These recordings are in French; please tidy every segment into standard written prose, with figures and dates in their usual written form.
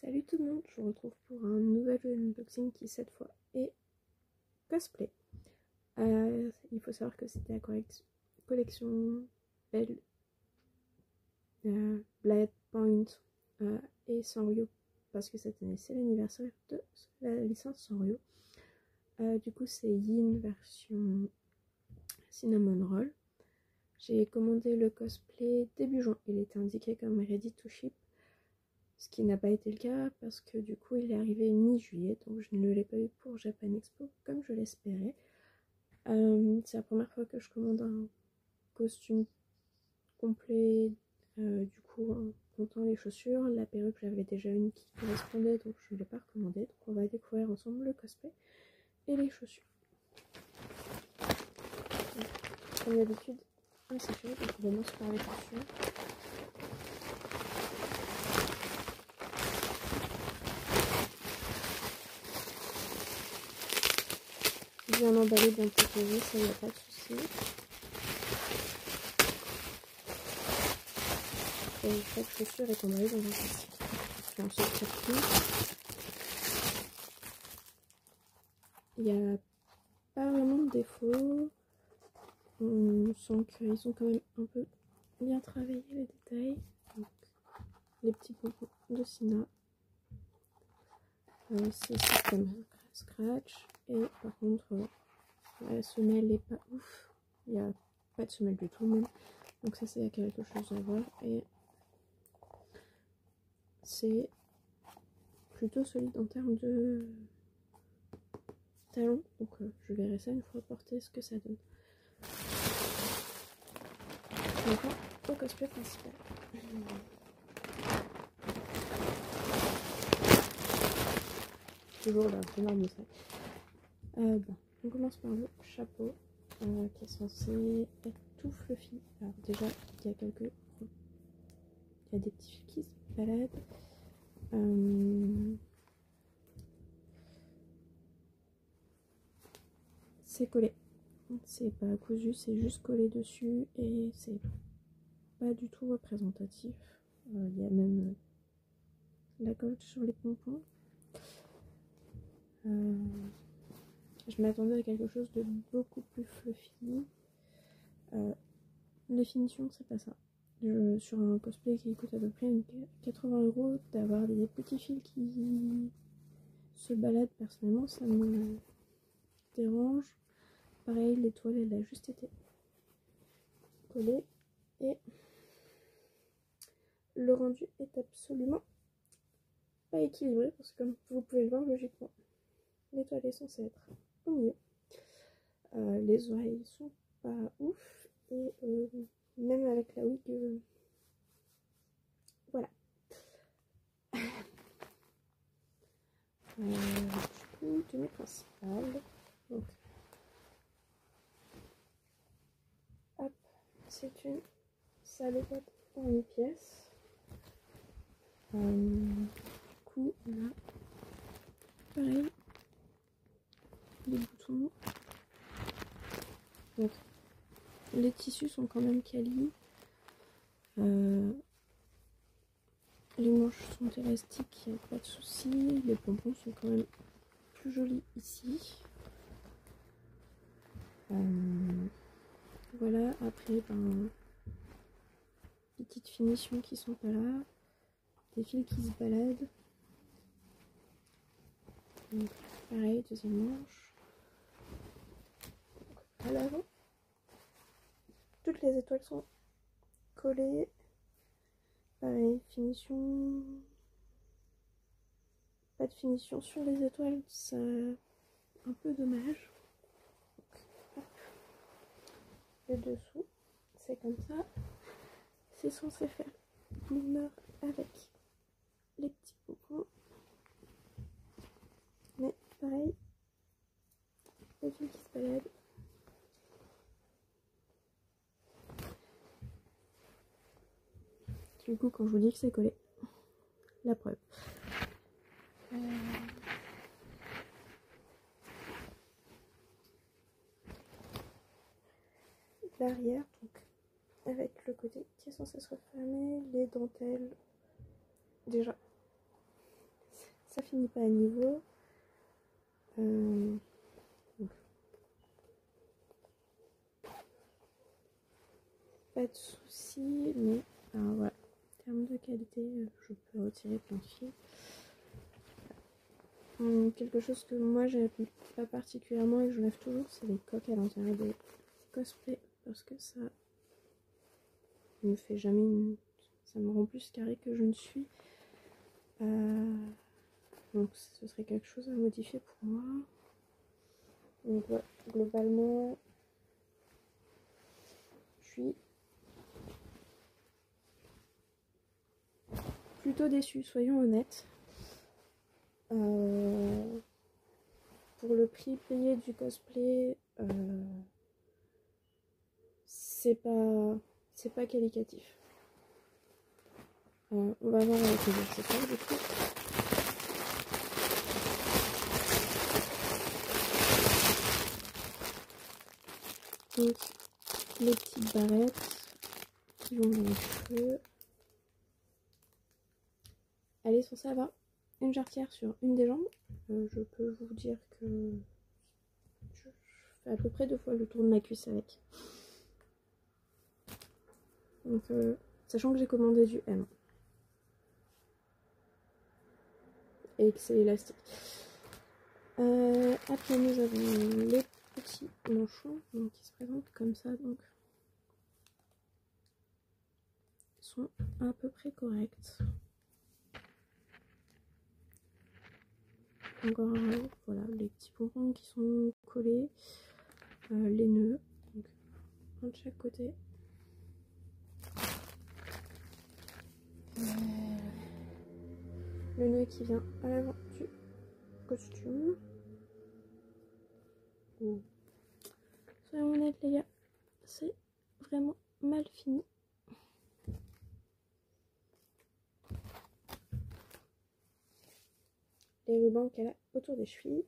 Salut tout le monde, je vous retrouve pour un nouvel unboxing qui cette fois est cosplay. Il faut savoir que c'était la collection Belle, Blade Point et Sanrio, parce que cette année c'est l'anniversaire de la licence Sanrio. Du coup c'est Yin version Cinnamon Roll. J'ai commandé le cosplay début juin, il était indiqué comme ready to ship. Ce qui n'a pas été le cas parce que du coup il est arrivé mi-juillet, donc je ne l'ai pas eu pour Japan Expo comme je l'espérais. C'est la première fois que je commande un costume complet, du coup en comptant les chaussures. La perruque, j'avais déjà une qui correspondait, donc je ne l'ai pas recommandée. Donc on va découvrir ensemble le cosplay et les chaussures. Donc, comme d'habitude, un sachet, donc on commence par les chaussures. Bien emballé, bien protégé, ça y a pas de souci. Et chaque chaussure est emballée dans un plastique. Puis on se tire. Il n'y a pas vraiment de défaut. On sent qu'ils ont quand même un peu bien travaillé les détails. Donc, les petits pompons de Sina. C'est système scratch. Et par contre, la semelle n'est pas ouf. Il n'y a pas de semelle du tout même. Donc ça c'est quelque chose à voir. Et c'est plutôt solide en termes de talons. Donc je verrai ça une fois porté ce que ça donne. Maintenant au cosplay principal. Toujours là, énorme sac. Bon, on commence par le chapeau qui est censé être tout fluffy. Alors déjà, il y a des petits fils qui se baladent. C'est collé. C'est pas cousu, c'est juste collé dessus et c'est pas du tout représentatif. Il y a même la colle sur les pompons. Je m'attendais à quelque chose de beaucoup plus fluffy. Les finitions, c'est pas ça. Sur un cosplay qui coûte à peu près 80 €, d'avoir des petits fils qui se baladent, personnellement, ça me dérange. Pareil, l'étoile, elle a juste été collée. Et le rendu est absolument pas équilibré, parce que comme vous pouvez le voir, logiquement, l'étoile est censée être au milieu. Les oreilles sont pas ouf. Et même avec la wig, voilà. Une tenue principale. Donc, hop, c'est une salopette en une pièce. Du coup, on a pareil des boutons. Donc, les tissus sont quand même quali. Les manches sont élastiques, il n'y a pas de souci. Les pompons sont quand même plus jolis ici. Voilà, après, des petites finitions qui sont pas là. Des fils qui se baladent. Donc, pareil, deuxième manche. Donc, à l'avant, toutes les étoiles sont collées. Pareil, finition. Pas de finition sur les étoiles, c'est un peu dommage. Donc, hop. Le dessous, c'est comme ça. C'est censé faire l'humeur avec les petits pompons. Mais pareil, les fils qui se baladent. Du coup, quand je vous dis que c'est collé, la preuve. L'arrière, donc avec le côté qui est censé se refermer, les dentelles, déjà ça finit pas à niveau. Donc, pas de soucis, mais voilà. En termes de qualité, je peux retirer plein de fils. Quelque chose que moi j'aime pas particulièrement et que je lève toujours, c'est les coques à l'intérieur des cosplays, parce que ça me fait jamais ça me rend plus carré que je ne suis. Donc ce serait quelque chose à modifier pour moi. Donc ouais, globalement, je suis plutôt déçue, soyons honnêtes. Pour le prix payé du cosplay, c'est pas qualitatif. On va voir avec les accessoires du coup. Donc les petites barrettes qui vont dans les cheveux. Elle est censée avoir une jarretière sur une des jambes. Je peux vous dire que je fais à peu près 2 fois le tour de ma cuisse avec. Donc sachant que j'ai commandé du M et que c'est élastique. Après nous avons les petits manchons donc, qui se présentent comme ça, donc ils sont à peu près corrects. Encore voilà, les petits pompons qui sont collés, les nœuds, donc un de chaque côté. Le nœud qui vient à l'avant du costume. Oh. Soyons honnêtes les gars, c'est vraiment mal fini. Les rubans qu'elle a autour des chevilles.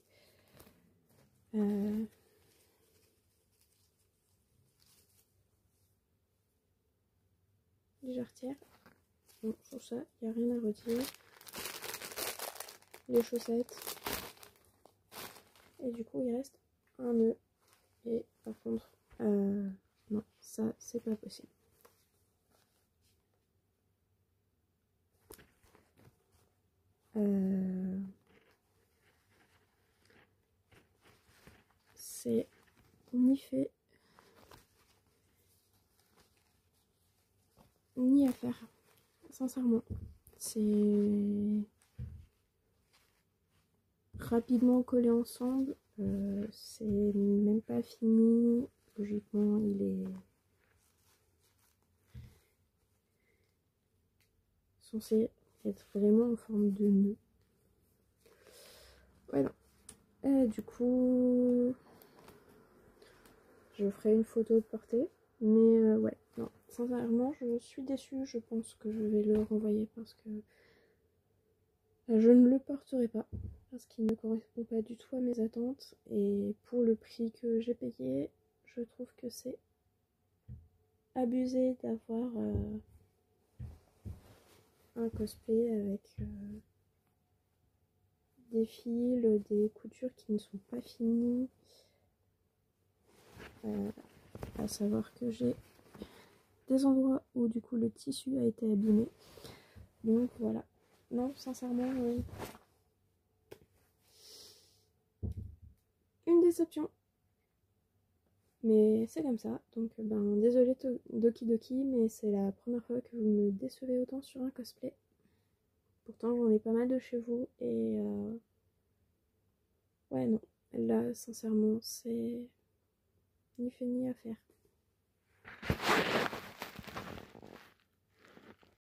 Les jarretières. Bon, sur ça, il n'y a rien à redire. Les chaussettes. Et du coup, il reste un nœud. Et par contre, non, ça, c'est pas possible. C'est ni fait ni à faire, sincèrement. C'est rapidement collé ensemble, c'est même pas fini. Logiquement, il est censé être vraiment en forme de nœud. Voilà. Du coup, je ferai une photo de portée. Mais ouais, non, sincèrement, je suis déçue. Je pense que je vais le renvoyer parce que je ne le porterai pas. Parce qu'il ne correspond pas du tout à mes attentes. Et pour le prix que j'ai payé, je trouve que c'est abusé d'avoir un cosplay avec des fils, des coutures qui ne sont pas finies. À savoir que j'ai des endroits où du coup le tissu a été abîmé. Donc voilà. Non, sincèrement, une déception. Mais c'est comme ça. Donc ben désolé Doki Doki, mais c'est la première fois que vous me décevez autant sur un cosplay. Pourtant j'en ai pas mal de chez vous et ouais non. Là sincèrement c'est ni fait ni à faire.